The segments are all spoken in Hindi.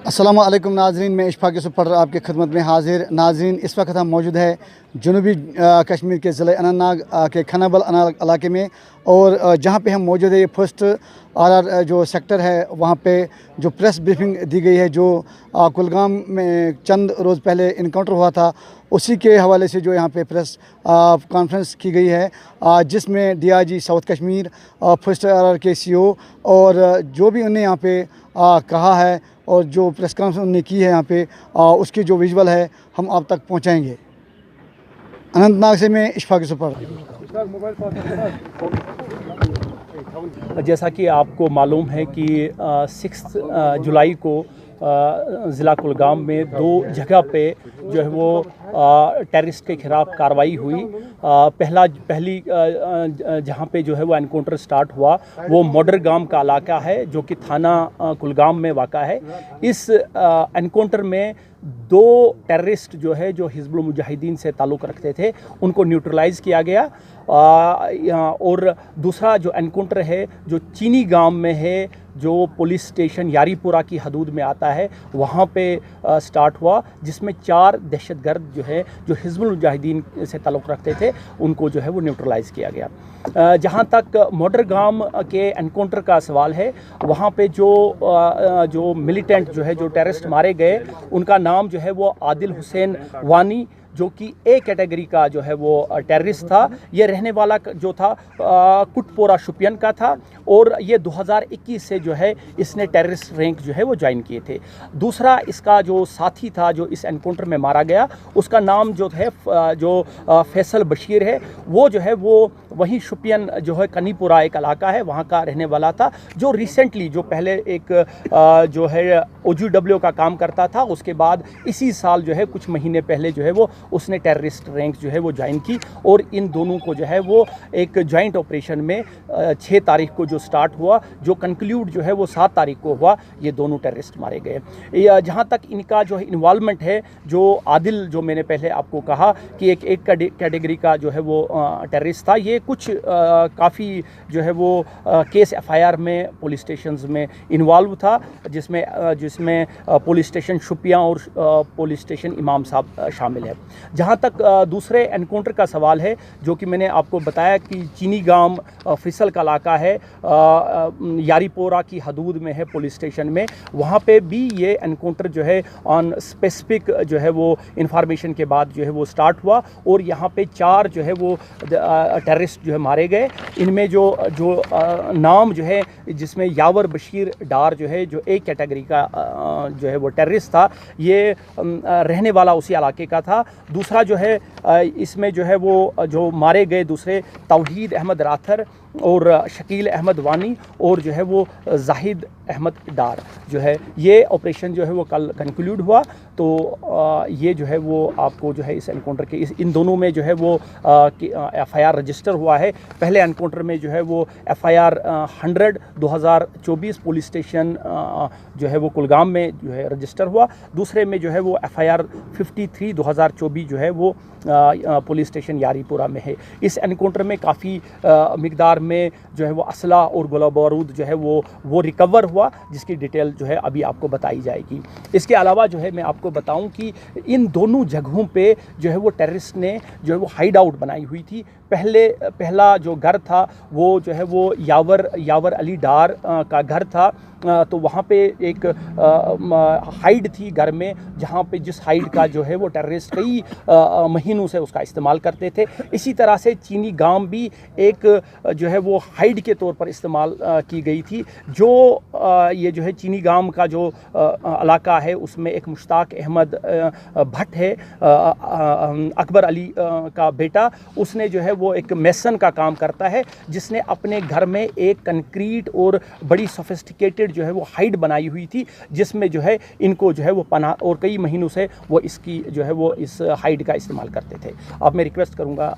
अस्सलामु अलैकुम नाज़रीन, मैं इशफाक यूसुफ पढ़ आपकी खिदमत में हाजिर। नाज़रीन, इस वक्त हम मौजूद है जनूबी कश्मीर के ज़िले अनंतनाग के खनाबल इलाके में, और जहाँ पे हम मौजूद है ये फर्स्ट आर जो सेक्टर है, वहाँ पे जो प्रेस ब्रीफिंग दी गई है, जो कुलगाम में चंद रोज़ पहले इनकाउंटर हुआ था, उसी के हवाले से जो यहाँ पे प्रेस कॉन्फ्रेंस की गई है, जिसमें DIG south Kashmir, first R के CO और जो भी उन्हें यहाँ पे कहा है और जो प्रेस कॉन्फ्रेंस उन्होंने की है यहाँ पे, उसकी जो विजुअल है हम आप तक पहुँचाएँगे। अनंतनाग से मैं इशफाक यूसुफ। जैसा कि आपको मालूम है कि 6 जुलाई को ज़िला कुलगाम में 2 जगह पे जो है वो टेररिस्ट के ख़िलाफ़ कार्रवाई हुई। पहली जहाँ पे जो है वो एनकाउंटर स्टार्ट हुआ वो मोडरगाम का इलाका है, जो कि थाना कुलगाम में वाक़ा है। इस एनकाउंटर में 2 टेररिस्ट जो है जो हिज़्बुल मुजाहिदीन से ताल्लुक़ रखते थे, उनको न्यूट्रलाइज़ किया गया। और दूसरा जो एनकाउंटर है जो चीनी गांव में है, जो पुलिस स्टेशन यारीपुरा की हदूद में आता है, वहाँ पे स्टार्ट हुआ, जिसमें 4 दहशतगर्द जो है जो हिज़्बुल मुजाहिदीन से ताल्लुक़ रखते थे, उनको जो है वो न्यूट्रलाइज़ किया गया। जहाँ तक मोडरगाम के एनकाउंटर का सवाल है, वहाँ पे जो मिलिटेंट जो है जो टेररिस्ट मारे गए, उनका नाम जो है वो आदिल हुसैन वानी, जो कि A कैटेगरी का जो है वो टेररिस्ट था। ये रहने वाला जो था कुटपोरा शुपियन का था, और ये 2021 से जो है इसने टेररिस्ट रैंक जो है वो ज्वाइन किए थे। दूसरा इसका जो साथी था जो इस एनकाउंटर में मारा गया, उसका नाम जो है जो फैसल बशीर है, वो जो है वो वहीं शुपियन जो है कनीपुरा एक इलाका है, वहाँ का रहने वाला था, जो रिसेंटली जो पहले एक जो है OGW का काम करता था, उसके बाद इसी साल जो है कुछ महीने पहले जो है वो उसने टेररिस्ट रैंक जो है वो ज्वाइन की। और इन दोनों को जो है वो एक जॉइंट ऑपरेशन में 6 तारीख को जो स्टार्ट हुआ, जो कंक्लूड जो है वो 7 तारीख को हुआ, ये दोनों टेररिस्ट मारे गए। जहाँ तक इनका जो इन्वॉल्वमेंट है, जो आदिल, जो मैंने पहले आपको कहा कि एक कैटेगरी का जो है वो टेररिस्ट था, ये कुछ काफ़ी जो है वो केस FIR में पुलिस स्टेशंस में इन्वॉल्व था, जिसमें पुलिस स्टेशन शुपियाँ और पुलिस स्टेशन इमाम साहब शामिल है। जहाँ तक दूसरे एनकाउंटर का सवाल है, जो कि मैंने आपको बताया कि चीनी गांव फिसल का इलाका है, यारीपोरा की हदूद में है पुलिस स्टेशन में, वहाँ पे भी ये एनकाउंटर जो है ऑन स्पेसिफिक जो है वो इंफॉर्मेशन के बाद जो है वो स्टार्ट हुआ, और यहाँ पे 4 जो है वो टेररिस्ट जो है मारे गए। इनमें जो नाम जो है, जिसमें यावर बशीर डार जो है जो A कैटेगरी का जो है वो टेररिस्ट था, ये रहने वाला उसी इलाके का था। दूसरा जो है इसमें जो है वो जो मारे गए दूसरे तौहीद अहमद राथर और शकील अहमद वानी और जो है वो जाहिद अहमद डार जो है, ये ऑपरेशन जो है वो कल कंक्लूड हुआ। तो ये जो है वो आपको जो है इस एनकाउंटर के इन दोनों में जो है वो FIR रजिस्टर हुआ है। पहले एनकाउंटर में जो है वो FIR 100 2024 पुलिस स्टेशन जो है वो कुलगाम में जो है रजिस्टर हुआ। दूसरे में जो है वो FIR 53 2024 जो है वो पुलिस स्टेशन यारीपुरा में है। इस एनकाउंटर में काफ़ी मिकदार में जो है वो असला और गोला बारूद जो है वो रिकवर हुआ, जिसकी डिटेल जो है अभी आपको बताई जाएगी। इसके अलावा जो है मैं आपको बताऊं कि इन दोनों जगहों पे जो है वो टेररिस्ट ने जो है वो हाइड आउट बनाई हुई थी। पहला जो घर था वो जो है वो यावर अली डार का घर था। तो वहाँ पे एक हाइड थी घर में, जहाँ पे जिस हाइड का जो है वो टेररिस्ट कई महीनों से उसका इस्तेमाल करते थे। इसी तरह से चीनी गांव भी एक जो है वो हाइड के तौर पर इस्तेमाल की गई थी। जो ये जो है चीनी गांव का जो इलाका है, उसमें एक मुश्ताक अहमद भट्ट है, अकबर अली का बेटा, उसने जो है वो एक मेसन का काम करता है, जिसने अपने घर में एक कंक्रीट और बड़ी सोफिस्टिकेटेड जो है वो हाइड बनाई हुई थी, जिसमें जो है इनको जो है वो पनाह, और कई महीनों से वो इसकी जो है वो इस हाइड का इस्तेमाल करते थे। अब मैं रिक्वेस्ट करूंगा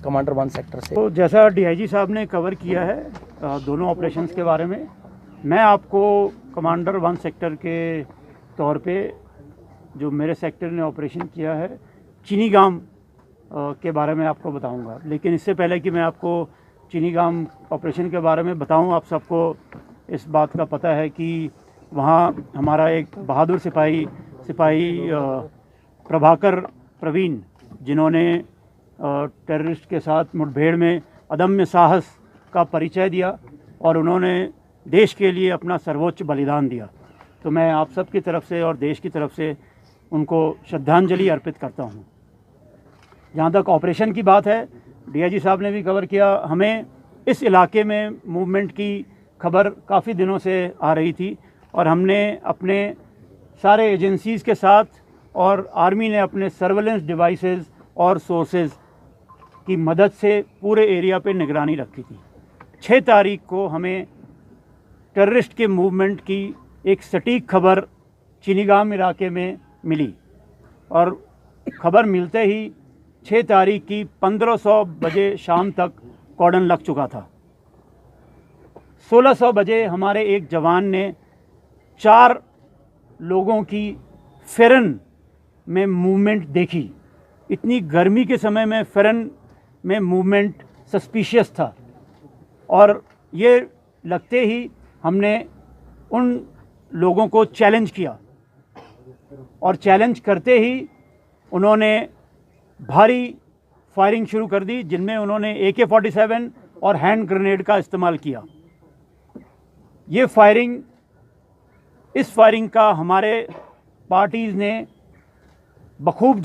कमांडर 1 सेक्टर से। तो जैसा DIG साहब ने कवर किया है दोनों ऑपरेशंस के बारे में, मैं आपको कमांडर 1 सेक्टर के तौर पे जो मेरे सेक्टर ने ऑपरेशन किया है चीनी गांव के बारे में आपको बताऊंगा। लेकिन इससे पहले कि मैं आपको चीनीगाम ऑपरेशन के बारे में बताऊं, आप सबको इस बात का पता है कि वहाँ हमारा एक बहादुर सिपाही प्रभाकर प्रवीण, जिन्होंने टेररिस्ट के साथ मुठभेड़ में अदम्य साहस का परिचय दिया और उन्होंने देश के लिए अपना सर्वोच्च बलिदान दिया। तो मैं आप सब की तरफ से और देश की तरफ से उनको श्रद्धांजलि अर्पित करता हूँ। जहाँ तक ऑपरेशन की बात है, डीआईजी साहब ने भी कवर किया। हमें इस इलाके में मूवमेंट की खबर काफ़ी दिनों से आ रही थी और हमने अपने सारे एजेंसीज़ के साथ और आर्मी ने अपने सर्वेलेंस डिवाइसेस और सोर्सेज की मदद से पूरे एरिया पे निगरानी रखी थी। 6 तारीख को हमें टेररिस्ट के मूवमेंट की एक सटीक खबर चीनीगाम इलाके में मिली और खबर मिलते ही 6 तारीख की 1500 बजे शाम तक कॉर्डन लग चुका था। 1600 बजे हमारे एक जवान ने 4 लोगों की फेरन में मूवमेंट देखी। इतनी गर्मी के समय में फेरन में मूवमेंट सस्पिशियस था और ये लगते ही हमने उन लोगों को चैलेंज किया और चैलेंज करते ही उन्होंने भारी फायरिंग शुरू कर दी, जिनमें उन्होंने AK-47 और हैंड ग्रेनेड का इस्तेमाल किया। इस फायरिंग का हमारे पार्टीज़ ने बखूबी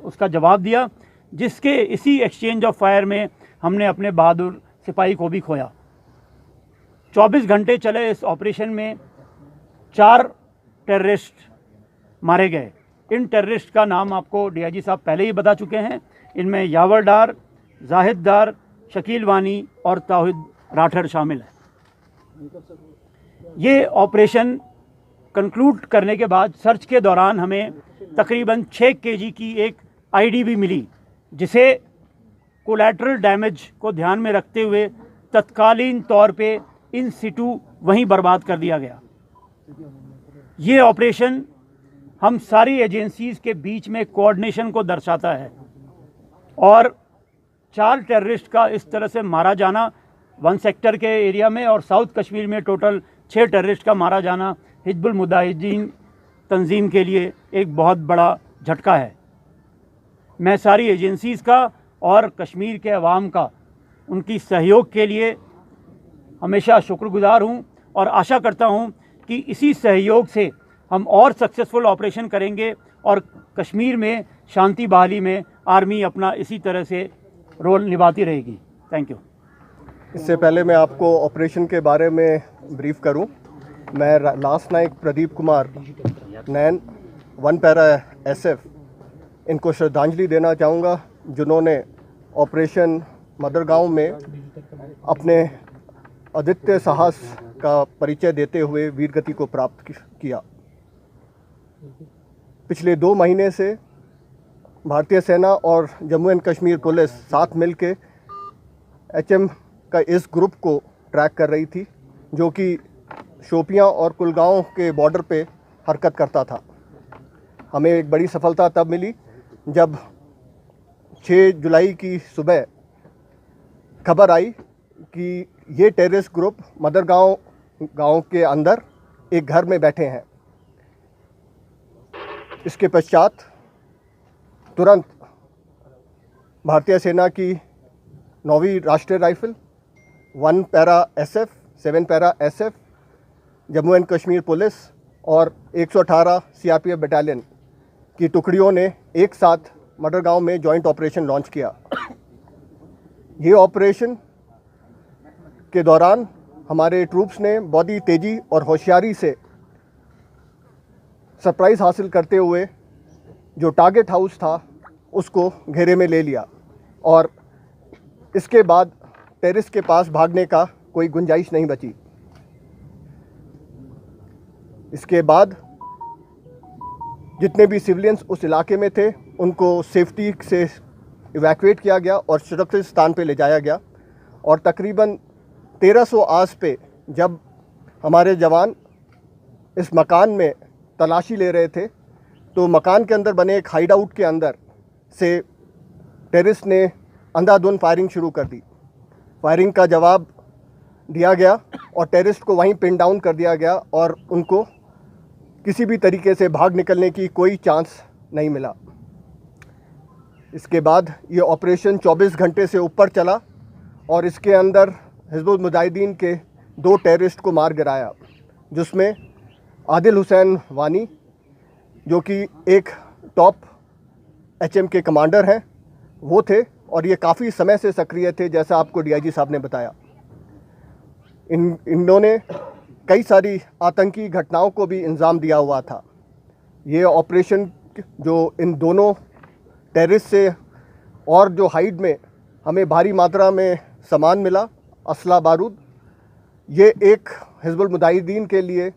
उसका जवाब दिया, जिसके इसी एक्सचेंज ऑफ फायर में हमने अपने बहादुर सिपाही को भी खोया। 24 घंटे चले इस ऑपरेशन में 4 टेररिस्ट मारे गए। इन टेररिस्ट का नाम आपको डीआईजी साहब पहले ही बता चुके हैं। इनमें यावर डार, जाहिद डार, शकील वानी और ताहिद राठर शामिल है। ये ऑपरेशन कंक्लूड करने के बाद सर्च के दौरान हमें तकरीबन 6 kg की एक आईडी भी मिली, जिसे कोलैटरल डैमेज को ध्यान में रखते हुए तत्कालीन तौर पे इन सिटू वहीं बर्बाद कर दिया गया। ये ऑपरेशन हम सारी एजेंसीज़ के बीच में कोऑर्डिनेशन को दर्शाता है और 4 टेररिस्ट का इस तरह से मारा जाना 1 सेक्टर के एरिया में और साउथ कश्मीर में टोटल 6 टेररिस्ट का मारा जाना हिजबुल मुजाहिदीन तंजीम के लिए एक बहुत बड़ा झटका है। मैं सारी एजेंसीज़ का और कश्मीर के अवाम का उनकी सहयोग के लिए हमेशा शुक्रगुजार हूं और आशा करता हूं कि इसी सहयोग से हम और सक्सेसफुल ऑपरेशन करेंगे और कश्मीर में शांति बहाली में आर्मी अपना इसी तरह से रोल निभाती रहेगी। Thank you. इससे पहले मैं आपको ऑपरेशन के बारे में ब्रीफ करूं। मैं लास्ट नाइक प्रदीप कुमार नैन 1 पैरा SF इनको श्रद्धांजलि देना चाहूँगा, जिन्होंने ऑपरेशन मदरगांव में अपने अद्वितीय साहस का परिचय देते हुए वीरगति को प्राप्त किया। पिछले 2 महीने से भारतीय सेना और जम्मू एंड कश्मीर पुलिस साथ मिलकर HM का इस ग्रुप को ट्रैक कर रही थी, जो कि शोपियां और कुलगांव के बॉर्डर पे हरकत करता था। हमें एक बड़ी सफलता तब मिली जब 6 जुलाई की सुबह खबर आई कि ये टेररिस्ट ग्रुप मदरगांव गांव के अंदर एक घर में बैठे हैं। इसके पश्चात तुरंत भारतीय सेना की 9वीं राष्ट्रीय rifle, 1 para SF, 7 para SF, Jammu and Kashmir police और 118 CRPF बटालियन की टुकड़ियों ने एक साथ मडरगांव में जॉइंट ऑपरेशन लॉन्च किया। ये ऑपरेशन के दौरान हमारे ट्रूप्स ने बहुत ही तेज़ी और होशियारी से सरप्राइज़ हासिल करते हुए जो टारगेट हाउस था उसको घेरे में ले लिया और इसके बाद टेररिस्ट के पास भागने का कोई गुंजाइश नहीं बची। इसके बाद जितने भी सिविलियंस उस इलाके में थे उनको सेफ्टी से इवैक्यूएट किया गया और सुरक्षित स्थान पे ले जाया गया और तकरीबन 1300 आस पे जब हमारे जवान इस मकान में तलाशी ले रहे थे तो मकान के अंदर बने एक हाइड आउट के अंदर से टेररिस्ट ने अंधाधुंध फायरिंग शुरू कर दी। फायरिंग का जवाब दिया गया और टेररिस्ट को वहीं पिन डाउन कर दिया गया और उनको किसी भी तरीके से भाग निकलने की कोई चांस नहीं मिला। इसके बाद ये ऑपरेशन 24 घंटे से ऊपर चला और इसके अंदर हिजबुल मुजाहिदीन के 2 टेररिस्ट को मार गिराया, जिसमें आदिल हुसैन वानी जो कि एक टॉप एचएम के कमांडर हैं वो थे और ये काफ़ी समय से सक्रिय थे, जैसा आपको डीआईजी साहब ने बताया। इन्होंने कई सारी आतंकी घटनाओं को भी अंजाम दिया हुआ था। ये ऑपरेशन जो इन दोनों टेररिस्ट से और जो हाइड में हमें भारी मात्रा में सामान मिला, असला बारूद, ये एक हिजबुल मुजाहिदीन के लिए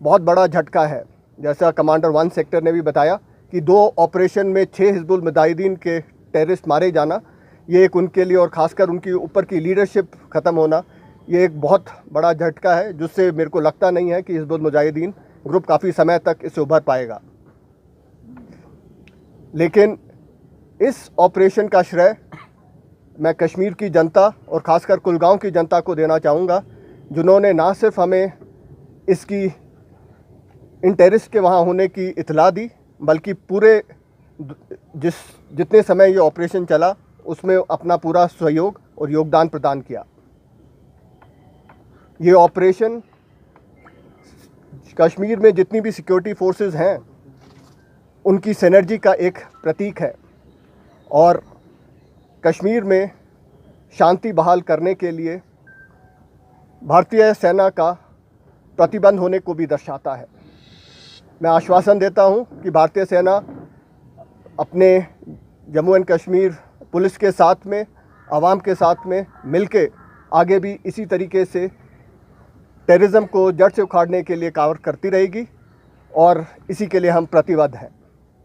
बहुत बड़ा झटका है। जैसा कमांडर 1 सेक्टर ने भी बताया कि 2 ऑपरेशन में 6 हिजबुल मुजाहिदीन के टेररिस्ट मारे जाना, ये एक उनके लिए और ख़ासकर उनकी ऊपर की लीडरशिप ख़त्म होना, ये एक बहुत बड़ा झटका है, जिससे मेरे को लगता नहीं है कि हिजबुल मुजाहिदीन ग्रुप काफ़ी समय तक इससे उभर पाएगा। लेकिन इस ऑपरेशन का श्रेय मैं कश्मीर की जनता और ख़ासकर कुलगांव की जनता को देना चाहूँगा, जिन्होंने ना सिर्फ हमें इसकी इन टेररिस्ट के वहाँ होने की इतला दी, बल्कि पूरे जितने समय ये ऑपरेशन चला उसमें अपना पूरा सहयोग और योगदान प्रदान किया। ये ऑपरेशन कश्मीर में जितनी भी सिक्योरिटी फोर्सेस हैं उनकी सिनर्जी का एक प्रतीक है और कश्मीर में शांति बहाल करने के लिए भारतीय सेना का प्रतिबंध होने को भी दर्शाता है। मैं आश्वासन देता हूं कि भारतीय सेना अपने जम्मू एंड कश्मीर पुलिस के साथ में, आवाम के साथ में मिलके आगे भी इसी तरीके से टेररिज्म को जड़ से उखाड़ने के लिए कार्य करती रहेगी और इसी के लिए हम प्रतिबद्ध हैं।